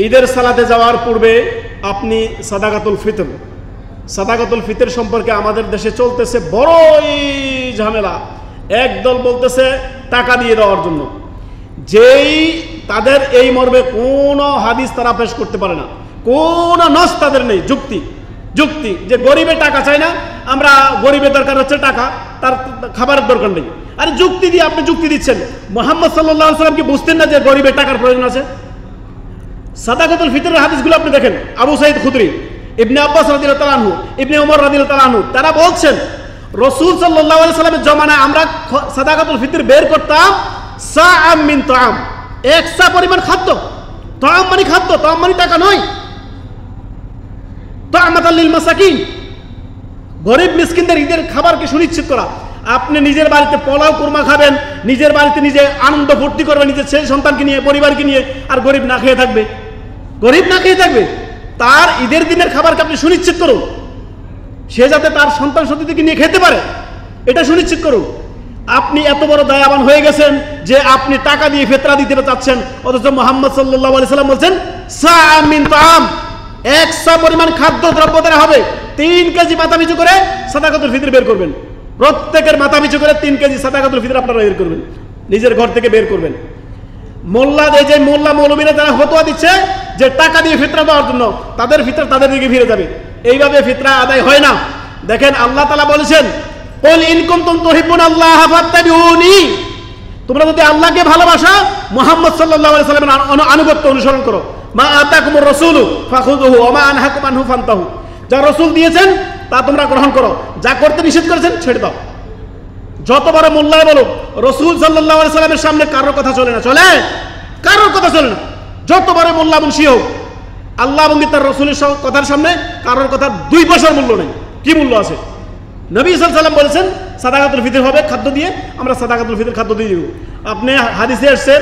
ঈদের সালাতে যাওয়ার পূর্বে আপনি সাদাকাতুল ফিতর সম্পর্কে আমাদের দেশে চলতেছে বড়ই ঝামেলা। একদল বলতেছে টাকা দিয়ে দেওয়ার জন্য, যেই তাদের এই মর্মে কোনো হাদিস তারা পেশ করতে পারে না, কোনো নস তাদের নেই, যুক্তি যে গরিবে টাকা চাই না, আমরা গরিবের দরকার হচ্ছে টাকা, তার খাবারের দরকার নেই। আরে যুক্তি দিয়ে আপনি যুক্তি দিচ্ছেন। মুহাম্মদ সাল্লাল্লাহু আলাইহি ওয়াসাল্লাম কি বুঝতেন না যে গরিবের টাকার প্রয়োজন আছে? সাদাকাতুল ফিতরের হাদিসগুলো আপনি দেখেন, আবু সাঈদ খুদরি, ইবনে আব্বাস রাদিয়াল্লাহু তাআলা আনহু, ইবনে ওমর রাদিয়াল্লাহু তাআলা আনহু, তারা বলছেন রাসূল সাল্লাল্লাহু আলাইহি ওয়াসাল্লামের জমানায় আমরা সাদাকাতুল ফিতর বের করতাম সাআম মিন তাআম, এক সা পরিমাণ খাদ্য। তাআম মানে খাদ্য, তাআম মানে টাকা নয়। তাআমাতাল লিল মাসাকিন, গরিব মিসকিনদের ঈদের খাবারকে সুনিশ্চিত করা। আপনি নিজের বাড়িতে পোলাও কুরমা খাবেন, নিজের বাড়িতে নিজে আনন্দ ফুর্তি করবেন নিজের ছেলে সন্তানকে নিয়ে, পরিবারকে নিয়ে, আর গরিব না খেয়ে থাকবে। তার ঈদের দিনের খাবারকে আপনি সুনিশ্চিত করুন, সে যাতে তার সন্তান সন্ততিকে নিয়ে খেতে পারে, এটা সুনিশ্চিত করুন। আপনি এত বড় দয়াবান হয়ে গেছেন যে আপনি টাকা দিয়ে ফিতরা দিতে চাচ্ছেন, অথচ মুহাম্মদ সাল্লাল্লাহু আলাইহি সাল্লাম বলছেন সাআম মিন তাআম, এক সা পরিমাণ খাদ্য দ্রব্য দ্বারা হবে। 3 কেজি মাথা পিছু করে সাদাকাতুল ফিতর বের করবেন, প্রত্যেকের মাথা পিছু করে 3 কেজি সাদাকাতুল ফিতর আপনারা বের করবেন, নিজের ঘর থেকে বের করবেন। মোল্লা মৌলবীরা যারা ফতোয়া দিচ্ছে যে টাকা দিয়ে ফিতরা দেওয়ার জন্য, তাদের ফিতর তাদের দিকে ফিরে যাবে। এইভাবে ফিতরা আদায় হয় না। দেখেন আল্লাহ তাআলা বলেছেন, কুল ইন কুনতুম তুহিব্বুনাল্লাহা ফাত্তাবিউনি, তোমরা যদি আল্লাহকে ভালোবাসো মুহাম্মদ সাল্লাল্লাহু আলাইহি সাল্লামের আনুগত্য অনুসরণ করো। মা আতাকুমুর রাসূলু ফাখুযুহু ওয়া মা আনহাকুম আনহু ফান্তাহু, যা রাসূল দিয়েছেন তা তোমরা গ্রহণ করো, যা করতে নিষেধ করেছেন ছেড়ে দাও। যত বড় মোল্লাই বলো, রাসূল সাল্লাল্লাহু আলাইহি সাল্লামের সামনে কারোর কথা চলে না, কারোর কথা চলে না। যত বড় মোল্লা মুন্সি হোক, আল্লাহ এবং তার রাসূলের কথার সামনে কারোর কথা 2 পয়সার মূল্য নেই। কি মূল্য আছে? নবী সাল্লাল্লাহু আলাইহি সাল্লাম বলেছেন সাদাকাতুল ফিতর হবে খাদ্য দিয়ে, আমরা সাদাকাতুল ফিতর খাদ্য দিয়ে দিব। আপনি হাদিসে আসছে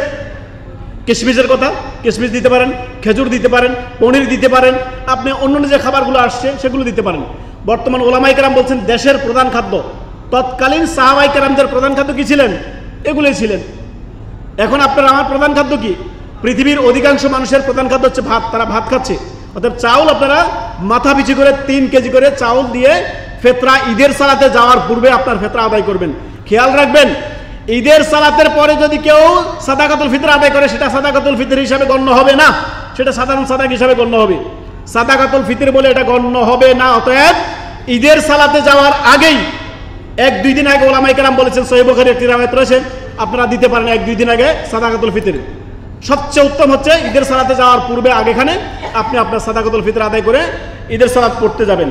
কিশমিশের কথা, কিশমিশ দিতে পারেন, খেজুর দিতে পারেন, পনির দিতে পারেন, আপনি অন্য যে খাবারগুলো আসছে সেগুলো দিতে পারেন। বর্তমান ওলামায়ে কেরাম বলছেন দেশের প্রধান খাদ্য, তৎকালীন সাহাবায়ে কেরামদের প্রধান খাদ্য কি ছিলেন? এগুলোই ছিলেন। এখন আপনার আমার প্রধান খাদ্য কি? পৃথিবীর অধিকাংশ মানুষের প্রধান খাদ্য হচ্ছে ভাত, তারা ভাত খাচ্ছে। অর্থাৎ চাউল আপনারা মাথা পিছু করে 3 কেজি করে চাউল দিয়ে ফিতরা ঈদের সালাতে যাওয়ার পূর্বে আপনার ফিতরা আদায় করবেন। খেয়াল রাখবেন, ঈদের সালাতের পরে যদি কেউ সাদাকাতুল ফিতর আদায় করে সেটা সাদাকাতুল ফিতর হিসাবে গণ্য হবে না, সেটা সাধারণ সাদাক হিসাবে গণ্য হবে। সাদাকাতুল ফিতর বলে এটা গণ্য হবে না। অতএব ঈদের সালাতে যাওয়ার আগেই 1-2 দিন আগে ওলামায়ে কেরাম বলেছেন, সহিহ বুখারীর একটি riwayat রয়েছে, আপনারা দিতে পারেন 1-2 দিন আগে সাদাকাতুল ফিতর। সবচেয়ে উত্তম হচ্ছে ঈদের সালাতে যাওয়ার পূর্বে আগেখানে আপনি আপনার সাদাকাতুল ফিতর আদায় করে ঈদের সালাত পড়তে যাবেন।